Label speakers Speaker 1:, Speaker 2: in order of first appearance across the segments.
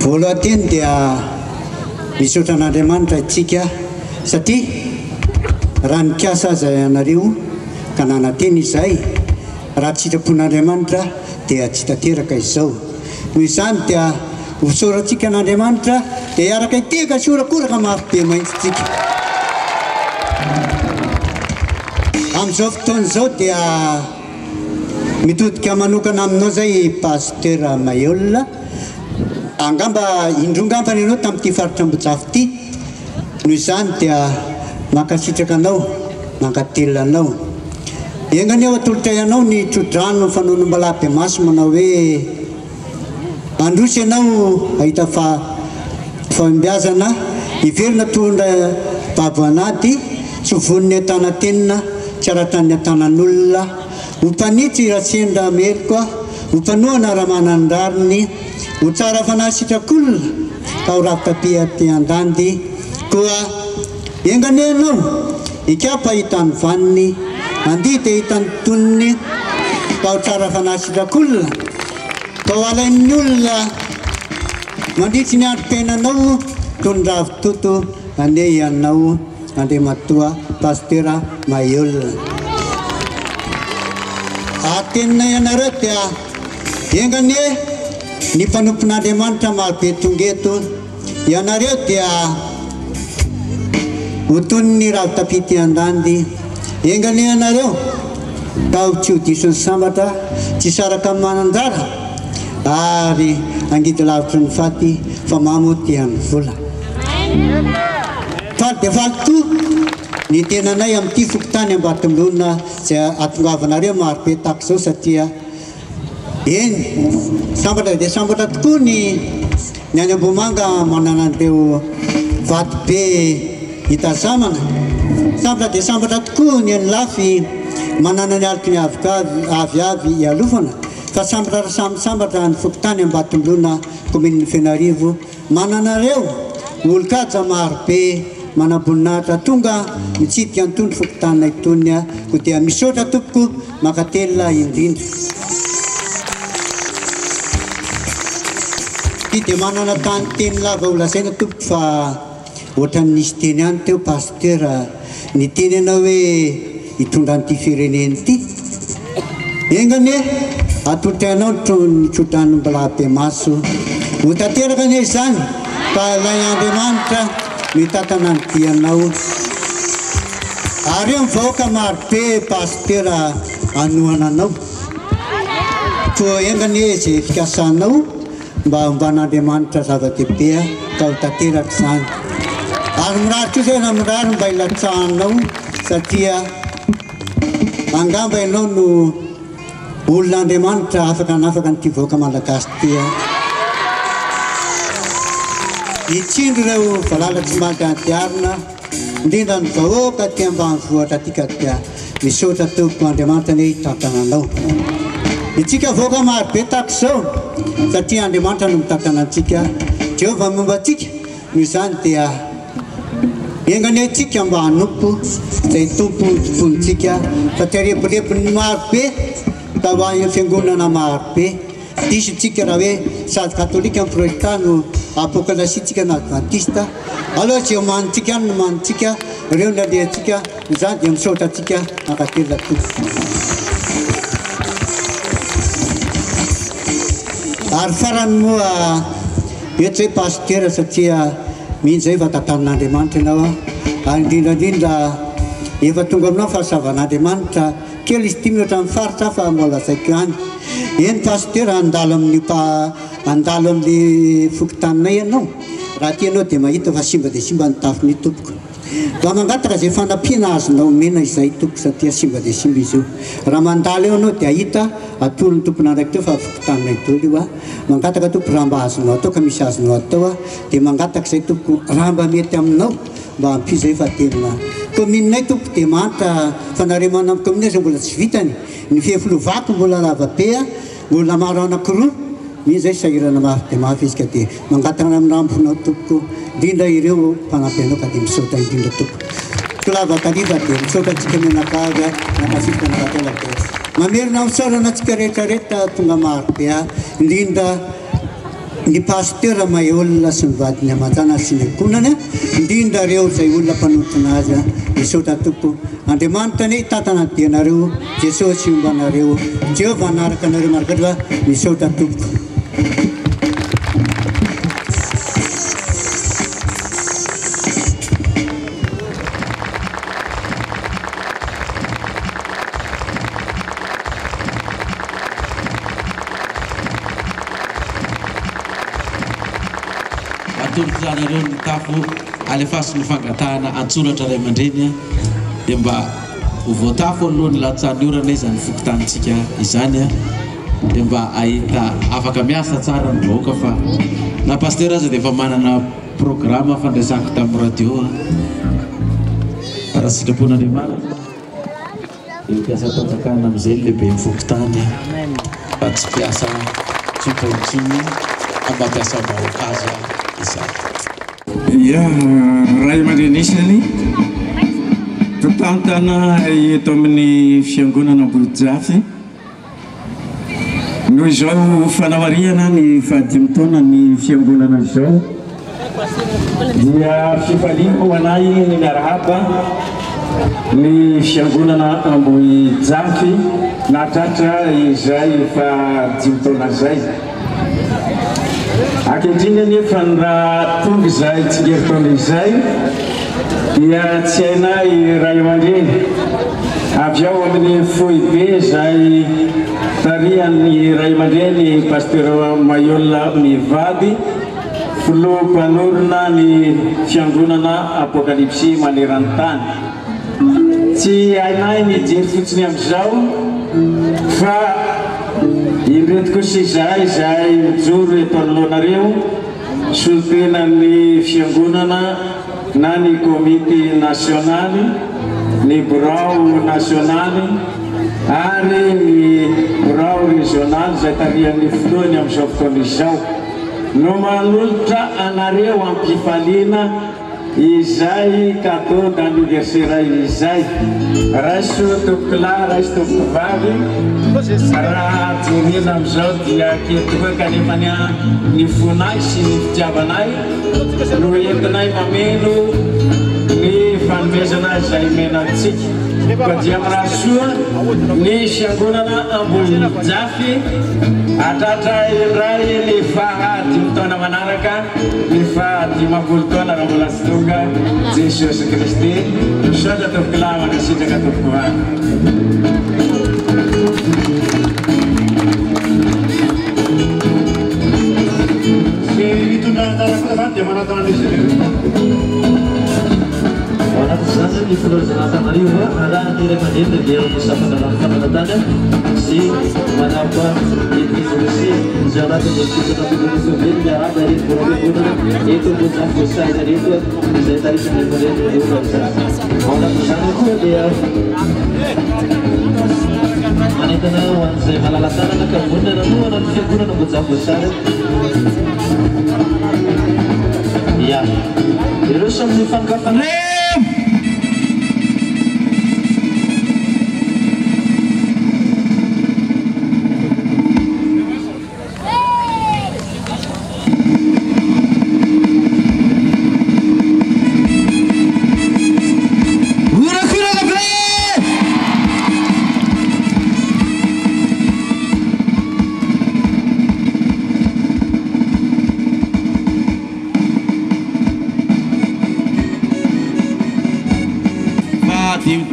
Speaker 1: voalohany dia misaotra an'Andriamanitra itsika satria raha nikasa aza ianareo ka nananteny izay raha tsy sitrapon'Andriamanitra dia tsy tanteraka izao. Noho izany dia hosorantsika an'Andriamanitra dia araka iteka sorakoraka mafibe mahitsitsika. Amin'izao fotoana izao dia mitodika manokana aminao zay pasteur Mayol. Angamba indrongambany ianao tamin'ity faritra Ambojafy ity. Noho izany dia mankasitraka anao, mankatelina anao. Engany aho atolotra ianao ny trodrano fanonom-balabe maso manao hoe androso ianao ahita fahombiazana iverina tondra babo anaty tsy voniny atana-tenina tsy aratan'ny atanan'olona ho mpanitsy raha sendra meloka ho mpanoana raha manandrariny ho tsara fanahy sitrakolona ka ho ravi-tapia ty andandy koa engany ianao ikapa hitany vaniny andita hitany toniny ka ho tsara fanahy sitrakolona ka ho alain'ny olona mandritry ny androm-piainanao tony ravitoto ane ianao Andriamatoa pasteur Mayol. Atenina ianareo dia engany ny mpanompon'Andriamanitra marobe tongeto ianareo dia ho toy ny ravi-tapity andandy engany ianareo ka ho tsy ho diso ny sambatra tsy saraka mananjara ary angidy lavitry ny faty fa mamoty amin'ny vola. Faly dia faly toa ny tenanay amin'ity fokotany Ambatombolona izay atongavanareo marobe tahaka izao satria eny sambatra dia sambatra tokoa ny any Ambomanga manana an'ireo vato be hitazamana. Sambatra dia sambatra tokoa ny any Lafy manana ny aliky ny aviavy ialofana. Fa sambatra samy sambatra ny fokotany Ambatombolona commune Fianaravo mananareo olo-kaja marobe manaboninahitra tonga mitsidika ny fokotanay itony ko dia misaotra tompoko makatelina indrindra. Ty dia manana tany teny lava ho lazaina tompoko fa ohatran'ny nisy teny any teo pasteur ny teny anao hoe hitondra an'ity fireneny ity. Engany atolotra ianao ny trodranom-balabe maso ho tanteraka anie izany fa ilay Andriamanitra mitatana ny dianao. Ary eo mivahoaka marobe pasteur anohana anao ko engany izay fikasanao mba homban'Andriamanitra zava-dehibe ka ho tanteraka izany. Ary mirary koa izay na mirary mba hilatsahanao satria angamba ianao no olon'Andriamanitra afaka anafaka nyity vahoaka malagasy ty. Itsindro ireo valala tsy mandiandiarina indrindra ny vahoaka ty ambanivohitra atika dia misaotra tompoko Andriamanitra ny hitantananao. Itsika vahoaka marobe tahaka izao satria Andriamanitra no mitantana antsika, Jehovah momba antsika. Noho izany dia engany antsika mba hanompo izay tompo tompontsika satria reporepon'ny marobe ka ho any fiangonana marobe disitsika raha hoe sady katolika ny protestant no apôkalasitsika na adventiste aloha zay manitsika any no manitsika ireo ny alehantsika izany dia misaotra antsika ankatelina tompo. Ary farany moa eto zay pasteur satria mihitsy zay fa tantanan'Andriamanitra ianao ary indrindrandrindra efa tonga aminao fahasavan'Andriamanitra kely izy ty mihoatra amin'ny faritra fa mbola zaiko ihany. Eny pasteur andalo amin'ny fokotaninay ianao raha tianao dia mahita fa simba dia simba ny tafiny tompoko. Mba mangataka izay fanampiana azonao mena izay tompoko satria simba dia simba izy io. Raha mandalo eo anao dia ahita atolon'ny tompon'andraiky teo fa fokotaninay tolo io mangataka tompo raha mba azonao atao ka misy azonao atao dia mangataka izay tompoko raha mba mety aminao mba ampizay fa tena commune-nay tompoko dia mantra fanareo manampi commune zay mbola tsy vitany ny fihefilovako mbola lavabe mbola maro anankiroa mihitsy zay sahirana mafy dia mafy izy ka dia mangatana amin'ny ramponao tompoko indrindra ireo mpanampy anao ka dia misaotra indrindra tompoko. Tolavakariva dia misaotra antsika menakavy nakasika nakatela dia mamerina misaorana antsika rehetrarehetra tonga marobe indrindra ny pasteur mahay olona sy mivadiny amanjana sy ny ankonany indrindra reo izay olona mpanotona azy misaotra tompo Andriamanitra ny tatana dianareo Jesosy ombanareo Jehovah anaraka anareo marikatra misaotra tompo
Speaker 2: Zanareo ny tafo alefasy ny fangatahana antsoratra ray aman-dreny dia mba ho voatafo alohan'ny latsany orana izany fokotanitsika izany dia mba ahita afaka miasa tsara ny vahoaka fa na pasteur aza dia efa manana programme fandraisako tamin'ny radio raha sitrapon'Andriamanitra dia mpiasa tanjakana amin'izay lehibe ny fokotany fa tsy mpiasa tsotraotsiny amampiasa vahoaka azy izany.
Speaker 3: Ya, ray aman-drenisany mpitantana eto amin'ny fiangonana Ambohijafy noho izao fanamariana ny fahadimy taona ny fiangonana izao dia fifaliana ho anay ny miarahaba ny fiangonana Ambohijafy nahatratra izay fahadimy taona izay. Ankehitriny nefa ny raha tonga izay tsy herintaona izay dia tsy hainay ray aman-dreny avy ao amin'ny foibe izay tarihan'ny ray aman-dreny pasteur Mayola mivady filoha mpanorona ny fiangonana Apokalypsy maneran-tany. Tsy hainay nijery fotsiny amin'izao fa indreto kosa izahay izay mijoro eto anoloanareo solotenan'ny fiangonana na ny komity nasionaly ny birao nasionaly ary ny birao regionaly izay tarihan'ny filohany amin'izao fotoana izao no manolotra anareo ampifaliana izay cadeau d'anniversaire izay raiso tompokolahy raiso tompokivavy raha jerena amin'izao dia ketiko kanefa ny fonay sy ny fitiavanay no entinay mameno ny fanomezana izay menantsika fa dia miraha soa ny fiangonana Ambohijafy hatratra iray ny fahadimy taona manaraka ny fahadimapolo taona raha mbola tsy tonga Jesosy Kristy misaotra tompokolahy manasitraka tompokovavy. Dia manatana Wanapusana di Sulawesi Mariwa ada kira kira dia bisa mendapat si manapa di Sulawesi jalan terjadi tetapi di Sulawesi jalan dari Pulau itu bukan besar dari itu saya tadi sudah melihat di Sulawesi. Wanapusana itu dia anita na wan saya malalatan na kabunda na nuwa na figura na bukan besar. Ya, terus sambil kapan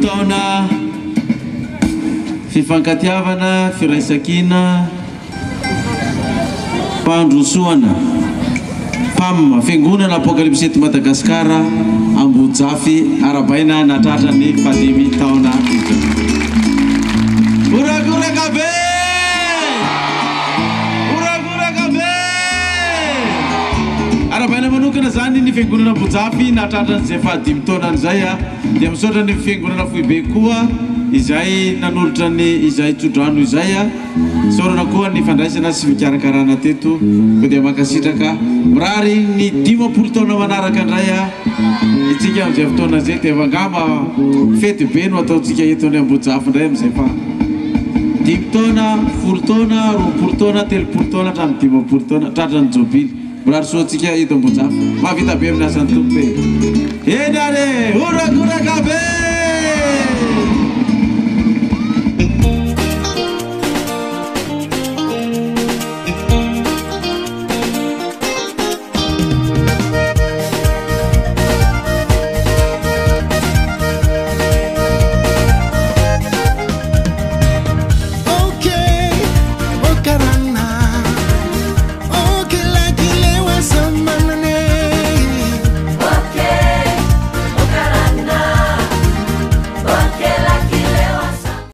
Speaker 3: taona fifankatiavana firaisakina pandrosoana PAM fiangonana Apokalypsy eto Madagasikara Ambohijafy arabaina natratra ny fadimy taona Urakuraka be arabaina manokana zany ny fiangonana Ambohijafy natratra ny fadimy taona izay dia misaotra ny fiangonana Foibe koa izay nanolotra ny izay tsodrano izay saorana koa ny fandraisana sy fikarakarana teto dia makasitraka mirary ny 50 taona manaraka indray itsika amin'izay fotoana izay dia angamba fety be no ataontsika eto ny Ambohijafy indray amin'izay fa taona, folo taona, roapolo taona, telopolo taona hatramin'ny dimampolo taona tratran'ny jobily. Mbola rosoantsika ito Ambojafy. Mahavita be amin'ny asany tompo e. Eny ary, orakoraka be!